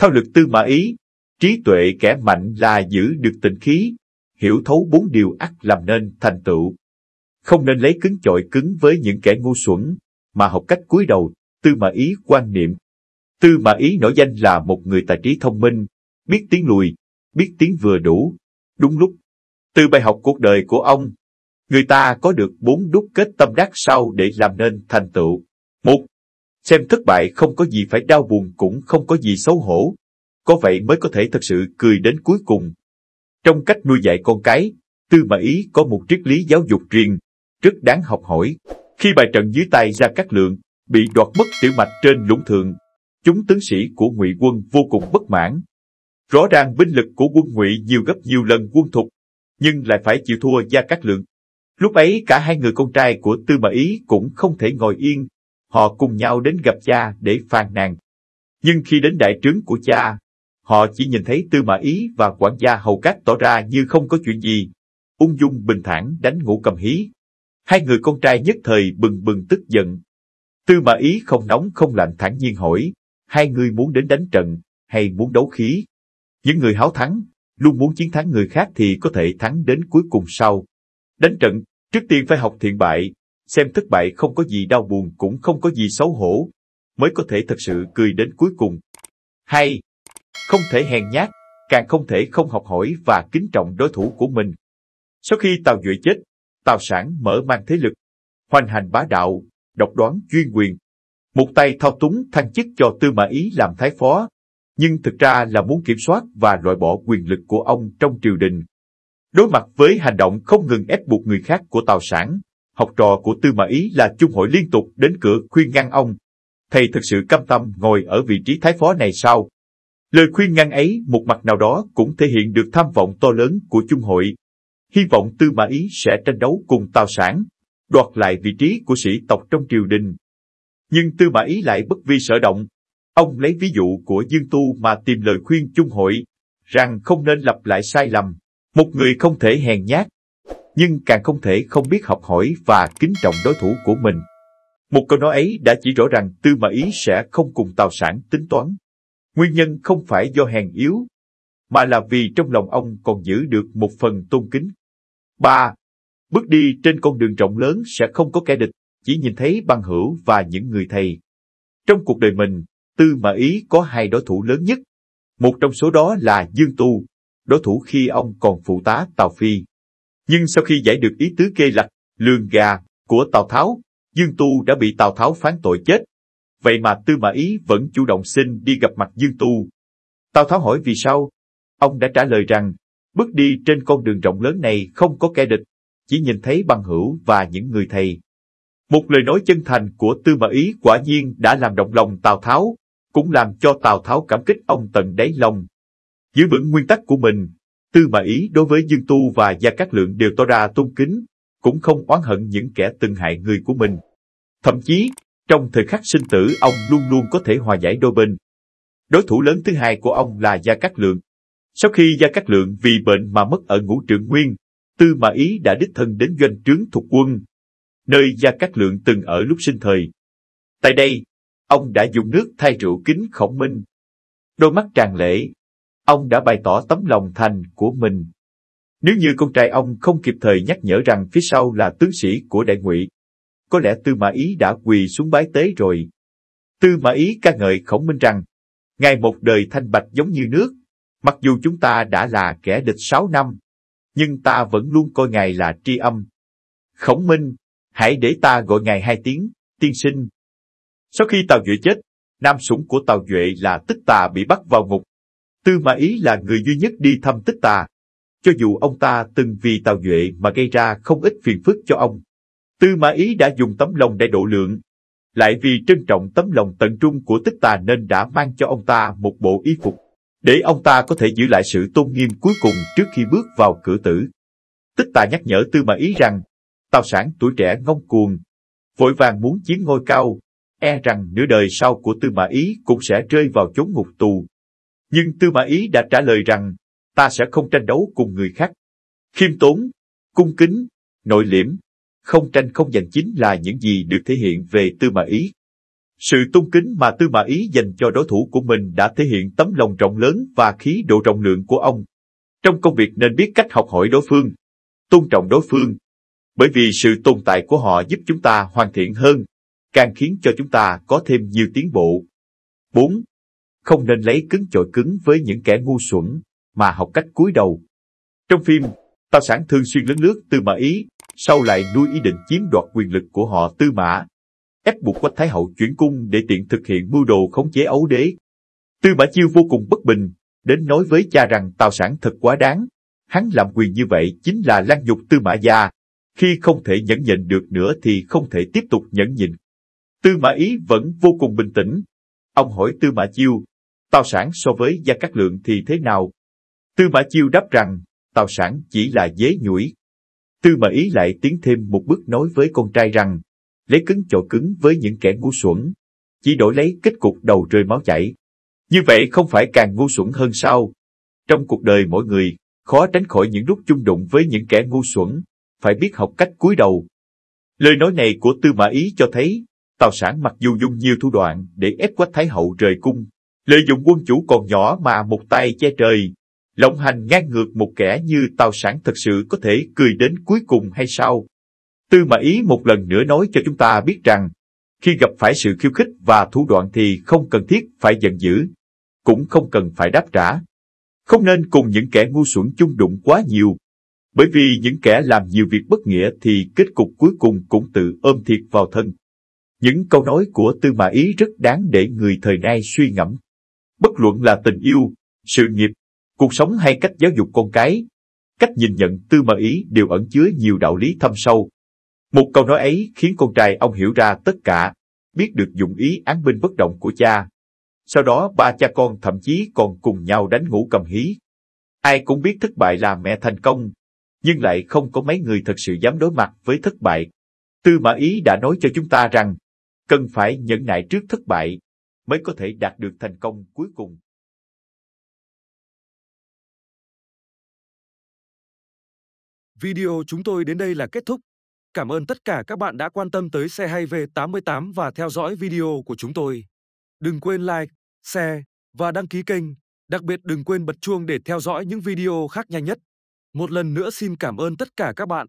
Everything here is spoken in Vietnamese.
Thao lược Tư Mã Ý, trí tuệ kẻ mạnh là giữ được tịnh khí, hiểu thấu 4 điều ắt làm nên thành tựu. Không nên lấy cứng chọi cứng với những kẻ ngu xuẩn, mà học cách cúi đầu. Tư Mã Ý quan niệm. Tư Mã Ý nổi danh là một người tài trí thông minh, biết tiến lùi, biết tiến vừa đủ, đúng lúc. Từ bài học cuộc đời của ông, người ta có được 4 đúc kết tâm đắc sau để làm nên thành tựu. 1. Xem thất bại không có gì phải đau buồn, cũng không có gì xấu hổ. Có vậy mới có thể thật sự cười đến cuối cùng. Trong cách nuôi dạy con cái, Tư Mã Ý có một triết lý giáo dục riêng, rất đáng học hỏi. Khi bại trận dưới tay Gia Cát Lượng, bị đoạt mất tiểu mạch trên Lũng Thượng, chúng tướng sĩ của Ngụy quân vô cùng bất mãn. Rõ ràng binh lực của quân Ngụy nhiều gấp nhiều lần quân Thục, nhưng lại phải chịu thua Gia Cát Lượng. Lúc ấy cả hai người con trai của Tư Mã Ý cũng không thể ngồi yên, họ cùng nhau đến gặp cha để phàn nàn. Nhưng khi đến đại trướng của cha, họ chỉ nhìn thấy Tư Mã Ý và quản gia Hầu Cát tỏ ra như không có chuyện gì, ung dung bình thản đánh Ngũ Cầm Hí. Hai người con trai nhất thời bừng bừng tức giận. Tư Mã Ý không nóng không lạnh thản nhiên hỏi, hai người muốn đến đánh trận, hay muốn đấu khí? Những người háo thắng, luôn muốn chiến thắng người khác thì có thể thắng đến cuối cùng sau. Đánh trận, trước tiên phải học thiện bại, xem thất bại không có gì đau buồn cũng không có gì xấu hổ, mới có thể thật sự cười đến cuối cùng. 2. Không thể hèn nhát, càng không thể không học hỏi và kính trọng đối thủ của mình. Sau khi Tào Duệ chết, Tào Sảng mở mang thế lực, hoành hành bá đạo, độc đoán chuyên quyền. Một tay thao túng thăng chức cho Tư Mã Ý làm thái phó, nhưng thực ra là muốn kiểm soát và loại bỏ quyền lực của ông trong triều đình. Đối mặt với hành động không ngừng ép buộc người khác của Tào Sảng, học trò của Tư Mã Ý là Chung Hội liên tục đến cửa khuyên ngăn ông. Thầy thực sự cam tâm ngồi ở vị trí thái phó này sao? Lời khuyên ngăn ấy một mặt nào đó cũng thể hiện được tham vọng to lớn của Chung Hội. Hy vọng Tư Mã Ý sẽ tranh đấu cùng Tào Sảng, đoạt lại vị trí của sĩ tộc trong triều đình. Nhưng Tư Mã Ý lại bất vi sở động. Ông lấy ví dụ của Dương Tu mà tìm lời khuyên Chung Hội, rằng không nên lặp lại sai lầm. Một người không thể hèn nhát, nhưng càng không thể không biết học hỏi và kính trọng đối thủ của mình. Một câu nói ấy đã chỉ rõ rằng Tư Mã Ý sẽ không cùng Tào Sảng tính toán. Nguyên nhân không phải do hèn yếu, mà là vì trong lòng ông còn giữ được một phần tôn kính. 3. Bước đi trên con đường rộng lớn sẽ không có kẻ địch, chỉ nhìn thấy bằng hữu và những người thầy. Trong cuộc đời mình, Tư Mã Ý có 2 đối thủ lớn nhất. Một trong số đó là Dương Tu, đối thủ khi ông còn phụ tá Tào Phi. Nhưng sau khi giải được ý tứ kê lặc, lường gà của Tào Tháo, Dương Tu đã bị Tào Tháo phán tội chết. Vậy mà Tư Mã Ý vẫn chủ động xin đi gặp mặt Dương Tu. Tào Tháo hỏi vì sao? Ông đã trả lời rằng, bước đi trên con đường rộng lớn này không có kẻ địch, chỉ nhìn thấy bằng hữu và những người thầy. Một lời nói chân thành của Tư Mã Ý quả nhiên đã làm động lòng Tào Tháo, cũng làm cho Tào Tháo cảm kích ông tận đáy lòng. Giữ vững nguyên tắc của mình, Tư Mã Ý đối với Dương Tu và Gia Cát Lượng đều tỏ ra tôn kính, cũng không oán hận những kẻ từng hại người của mình. Thậm chí, trong thời khắc sinh tử ông luôn luôn có thể hòa giải đôi bên. Đối thủ lớn thứ hai của ông là Gia Cát Lượng. Sau khi Gia Cát Lượng vì bệnh mà mất ở Ngũ Trượng Nguyên, Tư Mã Ý đã đích thân đến doanh trướng thuộc quân, nơi Gia Cát Lượng từng ở lúc sinh thời. Tại đây, ông đã dùng nước thay rượu kính Khổng Minh. Đôi mắt tràn lệ, ông đã bày tỏ tấm lòng thành của mình. Nếu như con trai ông không kịp thời nhắc nhở rằng phía sau là tướng sĩ của Đại Ngụy, có lẽ Tư Mã Ý đã quỳ xuống bái tế rồi. Tư Mã Ý ca ngợi Khổng Minh rằng, ngài một đời thanh bạch giống như nước, mặc dù chúng ta đã là kẻ địch 6 năm, nhưng ta vẫn luôn coi ngài là tri âm. Khổng Minh, hãy để ta gọi ngài 2 tiếng, tiên sinh. Sau khi Tào Duệ chết, nam sủng của Tào Duệ là Tích Tà bị bắt vào ngục. Tư Mã Ý là người duy nhất đi thăm Tích Tà, cho dù ông ta từng vì Tào Duệ mà gây ra không ít phiền phức cho ông. Tư Mã Ý đã dùng tấm lòng để độ lượng, lại vì trân trọng tấm lòng tận trung của Tích Tà nên đã mang cho ông ta một bộ y phục, để ông ta có thể giữ lại sự tôn nghiêm cuối cùng trước khi bước vào cửa tử. Tích Tà nhắc nhở Tư Mã Ý rằng, Tào Sảng tuổi trẻ ngông cuồng, vội vàng muốn chiến ngôi cao, e rằng nửa đời sau của Tư Mã Ý cũng sẽ rơi vào chốn ngục tù. Nhưng Tư Mã Ý đã trả lời rằng, ta sẽ không tranh đấu cùng người khác. Khiêm tốn, cung kính, nội liễm, không tranh không giành chính là những gì được thể hiện về Tư Mã Ý. Sự tôn kính mà Tư Mã Ý dành cho đối thủ của mình đã thể hiện tấm lòng rộng lớn và khí độ rộng lượng của ông. Trong công việc nên biết cách học hỏi đối phương, tôn trọng đối phương, bởi vì sự tồn tại của họ giúp chúng ta hoàn thiện hơn, càng khiến cho chúng ta có thêm nhiều tiến bộ. 4. Không nên lấy cứng chọi cứng với những kẻ ngu xuẩn, mà học cách cúi đầu. Trong phim, Tào Sảng thường xuyên lấn lướt Tư Mã Ý, sau lại nuôi ý định chiếm đoạt quyền lực của họ Tư Mã, ép buộc Quách Thái Hậu chuyển cung để tiện thực hiện mưu đồ khống chế Ấu Đế. Tư Mã Chiêu vô cùng bất bình, đến nói với cha rằng Tào Sảng thật quá đáng, hắn làm quyền như vậy chính là lăng nhục Tư Mã gia, khi không thể nhẫn nhịn được nữa thì không thể tiếp tục nhẫn nhịn. Tư Mã Ý vẫn vô cùng bình tĩnh. Ông hỏi Tư Mã Chiêu, Tào Sảng so với Gia Cát Lượng thì thế nào? Tư Mã Chiêu đáp rằng, Tào Sảng chỉ là dế nhủi. Tư Mã Ý lại tiến thêm một bước nói với con trai rằng, lấy cứng chọi cứng với những kẻ ngu xuẩn, chỉ đổi lấy kết cục đầu rơi máu chảy. Như vậy không phải càng ngu xuẩn hơn sao? Trong cuộc đời mỗi người, khó tránh khỏi những lúc chung đụng với những kẻ ngu xuẩn, phải biết học cách cúi đầu. Lời nói này của Tư Mã Ý cho thấy, Tào Sảng mặc dù dùng nhiều thủ đoạn để ép Quách Thái Hậu rời cung, lợi dụng quân chủ còn nhỏ mà một tay che trời, lộng hành ngang ngược một kẻ như Tào Sảng thật sự có thể cười đến cuối cùng hay sao? Tư Mã Ý một lần nữa nói cho chúng ta biết rằng, khi gặp phải sự khiêu khích và thủ đoạn thì không cần thiết phải giận dữ, cũng không cần phải đáp trả. Không nên cùng những kẻ ngu xuẩn chung đụng quá nhiều, bởi vì những kẻ làm nhiều việc bất nghĩa thì kết cục cuối cùng cũng tự ôm thiệt vào thân. Những câu nói của Tư Mã Ý rất đáng để người thời nay suy ngẫm. Bất luận là tình yêu, sự nghiệp, cuộc sống hay cách giáo dục con cái, cách nhìn nhận Tư Mã Ý đều ẩn chứa nhiều đạo lý thâm sâu. Một câu nói ấy khiến con trai ông hiểu ra tất cả, biết được dụng ý án binh bất động của cha. Sau đó ba cha con thậm chí còn cùng nhau đánh ngũ cầm hí. Ai cũng biết thất bại là mẹ thành công, nhưng lại không có mấy người thật sự dám đối mặt với thất bại. Tư Mã Ý đã nói cho chúng ta rằng, cần phải nhẫn nại trước thất bại, mới có thể đạt được thành công cuối cùng. Video chúng tôi đến đây là kết thúc. Cảm ơn tất cả các bạn đã quan tâm tới Xe Hay V88 và theo dõi video của chúng tôi. Đừng quên like, share và đăng ký kênh. Đặc biệt đừng quên bật chuông để theo dõi những video khác nhanh nhất. Một lần nữa xin cảm ơn tất cả các bạn.